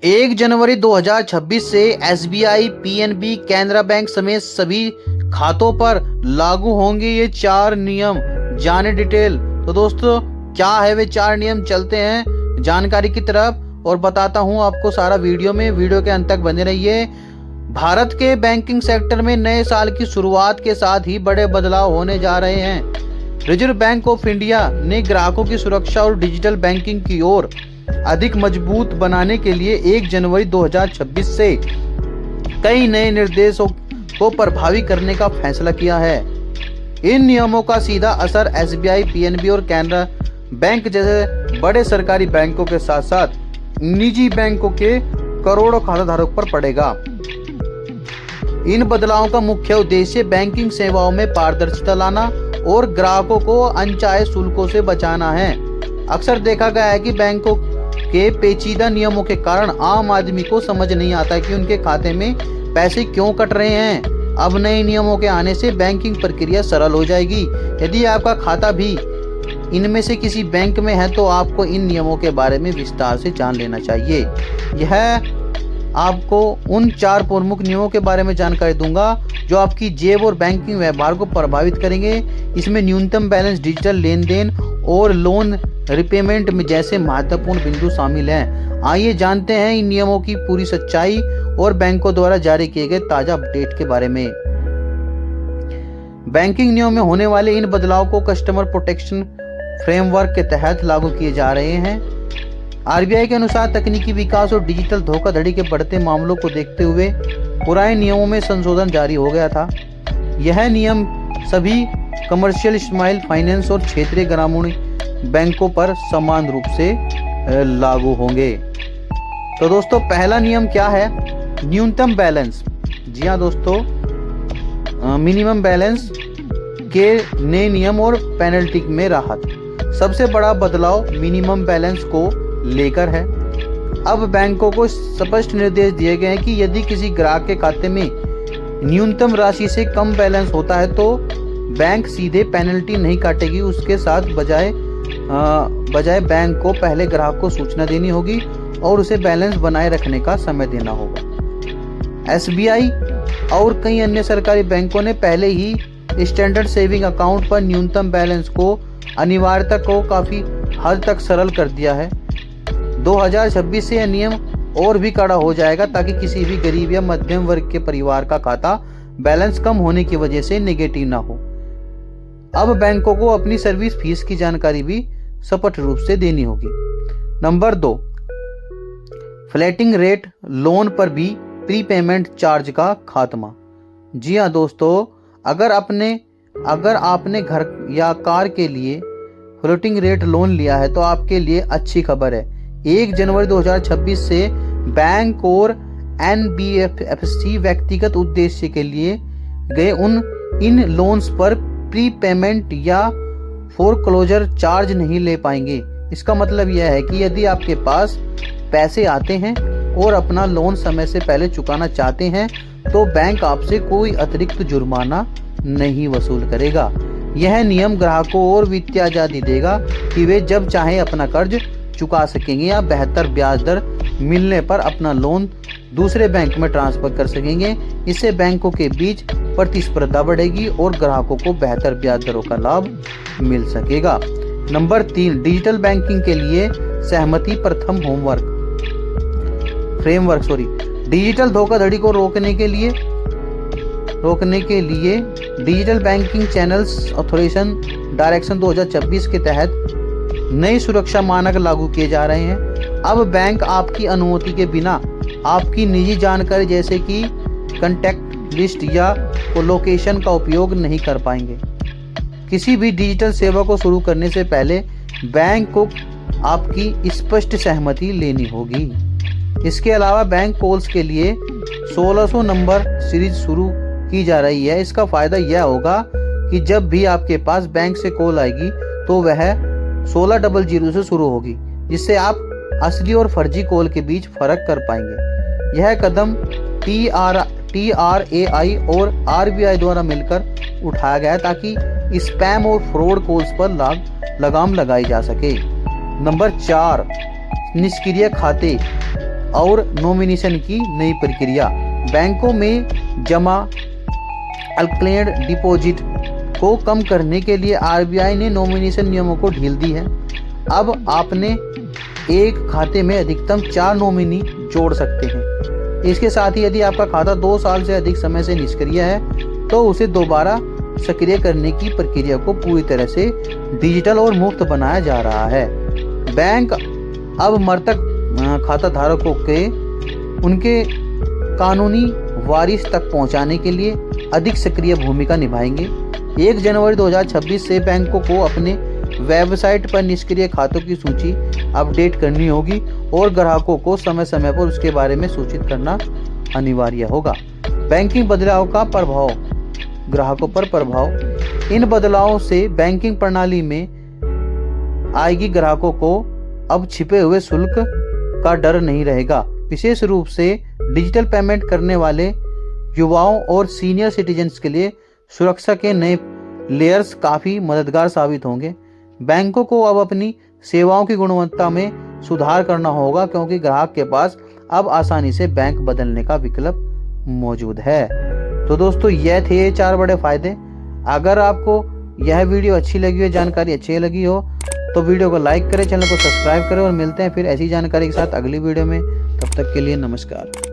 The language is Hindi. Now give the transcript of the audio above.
1 जनवरी 2026 से एसबीआई, पीएनबी, कैनरा बैंक समेत सभी खातों पर लागू होंगे ये 4 नियम। जाने डिटेल। तो दोस्तों क्या है वे 4 नियम, चलते हैं जानकारी की तरफ और बताता हूं आपको सारा वीडियो के अंत तक बने रहिए। भारत के बैंकिंग सेक्टर में नए साल की शुरुआत के साथ ही बड़े बदलाव होने जा रहे हैं। रिजर्व बैंक ऑफ इंडिया ने ग्राहकों की सुरक्षा और डिजिटल बैंकिंग की ओर अधिक मजबूत बनाने के लिए 1 जनवरी 2026 से कई नए निर्देशों को प्रभावी करने का फैसला किया है। इन नियमों का सीधा असर एसबीआई, पीएनबी और कैनरा बैंक जैसे बड़े सरकारी बैंकों के साथ साथ निजी बैंकों के करोड़ों खाताधारकों पर पड़ेगा। इन बदलावों का मुख्य उद्देश्य बैंकिंग सेवाओं में पारदर्शिता लाना और ग्राहकों को अनचाहे शुल्कों से बचाना है। अक्सर देखा गया है कि बैंकों के पेचीदा नियमों के कारण आम आदमी को समझ नहीं आता कि उनके खाते में पैसे क्यों कट रहे हैं। अब नए नियमों के आने से बैंकिंग प्रक्रिया सरल हो जाएगी। यदि आपका खाता भी इनमें से किसी बैंक में है तो आपको इन नियमों के बारे में विस्तार से जान लेना चाहिए। यह आपको उन 4 प्रमुख नियमों के बारे में जानकारी दूंगा जो आपकी जेब और बैंकिंग व्यवहार को प्रभावित करेंगे। इसमें न्यूनतम बैलेंस, डिजिटल लेन देन और लोन रिपेमेंट में जैसे महत्वपूर्ण बिंदु शामिल हैं। आइए जानते हैं इन नियमों की पूरी सच्चाई और बैंकों द्वारा जारी किए गए ताजा अपडेट के बारे में। बैंकिंग नियमों में होने वाले इन बदलाव को कस्टमर प्रोटेक्शन फ्रेमवर्क के तहत लागू किए जा रहे हैं। आरबीआई के अनुसार तकनीकी विकास और डिजिटल धोखाधड़ी के बढ़ते मामलों को देखते हुए पुराने नियमों में संशोधन जारी हो गया था। यह नियम सभी कमर्शियल, स्मॉल फाइनेंस और क्षेत्रीय ग्रामीण बैंकों पर समान रूप से लागू होंगे। तो दोस्तों पहला नियम क्या है? न्यूनतम बैलेंस। जी हाँ दोस्तों, मिनिमम बैलेंस के नए नियम और पेनल्टी में राहत। सबसे बड़ा बदलाव मिनिमम बैलेंस को लेकर है। अब बैंकों को स्पष्ट निर्देश दिए गए हैं कि यदि किसी ग्राहक के खाते में न्यूनतम राशि से कम बैलेंस होता है तो बैंक सीधे पेनल्टी नहीं काटेगी। उसके साथ बजाय बैंक को पहले ग्राहक को सूचना देनी होगी और उसे बैलेंस बनाए रखने का समय देना होगा। एसबीआई और कई अन्य सरकारी बैंकों ने पहले ही स्टैंडर्ड सेविंग अकाउंट पर न्यूनतम बैलेंस को अनिवार्यता को काफी हद तक सरल कर दिया है। 2026 से यह नियम और भी कड़ा हो जाएगा ताकि किसी भी गरीब या मध्यम वर्ग के परिवार का खाता बैलेंस कम होने की वजह से नेगेटिव ना हो। अब बैंकों को अपनी सर्विस फीस की जानकारी भी स्पष्ट रूप से देनी होगी। नंबर 2, फ्लैटिंग रेट लोन पर भी प्रीपेमेंट चार्ज का खात्मा। जी हाँ दोस्तों, अगर आपने घर या कार के लिए फ्लोटिंग रेट लोन लिया है तो आपके लिए अच्छी खबर है। 1 जनवरी 2026 से बैंक और एनबीएफसी व्यक्तिगत उद्देश्य के लिए गए इन लोन्स पर प्रीपेमेंट या फोरक्लोजर चार्ज नहीं ले पाएंगे। इसका मतलब यह है कि यदि आपके पास पैसे आते हैं और अपना लोन समय से पहले चुकाना चाहते हैं तो बैंक आपसे कोई अतिरिक्त जुर्माना नहीं वसूल करेगा। यह नियम ग्राहकों और वित्तीय आजादी देगा कि वे जब चाहें अपना कर्ज चुका सकेंगे या बेहतर ब्याज दर मिलने पर अपना लोन दूसरे बैंक में ट्रांसफर कर सकेंगे। इससे बैंकों के बीच प्रतिस्पर्धा बढ़ेगी और ग्राहकों को बेहतर ब्याज दरों का लाभ मिल सकेगा। नंबर 3, डिजिटल बैंकिंग के लिए सहमति प्रथम फ्रेमवर्क। डिजिटल धोखाधड़ी को रोकने के लिए digital banking channels authorisation direction 2026 के तहत नए सुरक्षा मानक लागू किए जा रहे हैं। अब बैंक आपकी अनुमति के बिना आपकी निजी जानकारी जैसे कि कॉन्टैक्ट लिस्ट या लोकेशन का उपयोग नहीं कर पाएंगे। किसी भी डिजिटल सेवा को शुरू करने से पहले बैंक को आपकी स्पष्ट सहमति लेनी होगी। इसके अलावा बैंक कॉल्स के लिए 1600 नंबर सीरीज शुरू की जा रही है। इसका फायदा यह होगा कि जब भी आपके पास बैंक से कॉल आएगी तो वह 1600 से शुरू होगी, जिससे आप असली और फर्जी कॉल के बीच फर्क कर पाएंगे। यह कदम TRAI और RBI द्वारा मिलकर उठाया गया ताकि स्पैम और फ्रॉड कॉल्स पर लगाम लगाई जा सके। नंबर 4, निष्क्रिय खाते। और नॉमिनेशन की नई प्रक्रिया। बैंकों में जमा अनक्लेम्ड डिपॉजिट को कम करने के लिए आरबीआई ने नॉमिनेशन नियमों को ढील दी है। अब आपने एक खाते में अधिकतम 4 नॉमिनी जोड़ सकते हैं। इसके साथ ही यदि आपका खाता 2 साल से अधिक समय से निष्क्रिय है तो उसे दोबारा सक्रिय करने की प्रक्रिया को पूरी तरह से डिजिटल और मुफ्त बनाया जा रहा है। बैंक अब मृतक खाता धारकों के उनके कानूनी वारिस तक पहुंचाने के लिए अधिक सक्रिय भूमिका निभाएंगे। 1 जनवरी 2026 से बैंकों को अपने वेबसाइट पर निष्क्रिय खातों की सूची अपडेट करनी होगी और ग्राहकों को समय समय पर उसके बारे में सूचित करना अनिवार्य होगा। बैंकिंग बदलाव का प्रभाव, ग्राहकों पर प्रभाव। इन बदलावों से बैंकिंग प्रणाली में आएगी ग्राहकों को अब छिपे हुए शुल्क का डर नहीं रहेगा। विशेष रूप से डिजिटल पेमेंट करने वाले युवाओं और सीनियर सिटीजन्स के लिए सुरक्षा के नए लेयर्स काफ़ी मददगार साबित होंगे। बैंकों को अब अपनी सेवाओं की गुणवत्ता में सुधार करना होगा क्योंकि ग्राहक के पास अब आसानी से बैंक बदलने का विकल्प मौजूद है। तो दोस्तों यह थे ये 4 बड़े फायदे। अगर आपको यह वीडियो अच्छी लगी हो, जानकारी अच्छी लगी हो तो वीडियो को लाइक करें, चैनल को सब्सक्राइब करें और मिलते हैं फिर ऐसी जानकारी के साथ अगली वीडियो में। तब तक के लिए नमस्कार।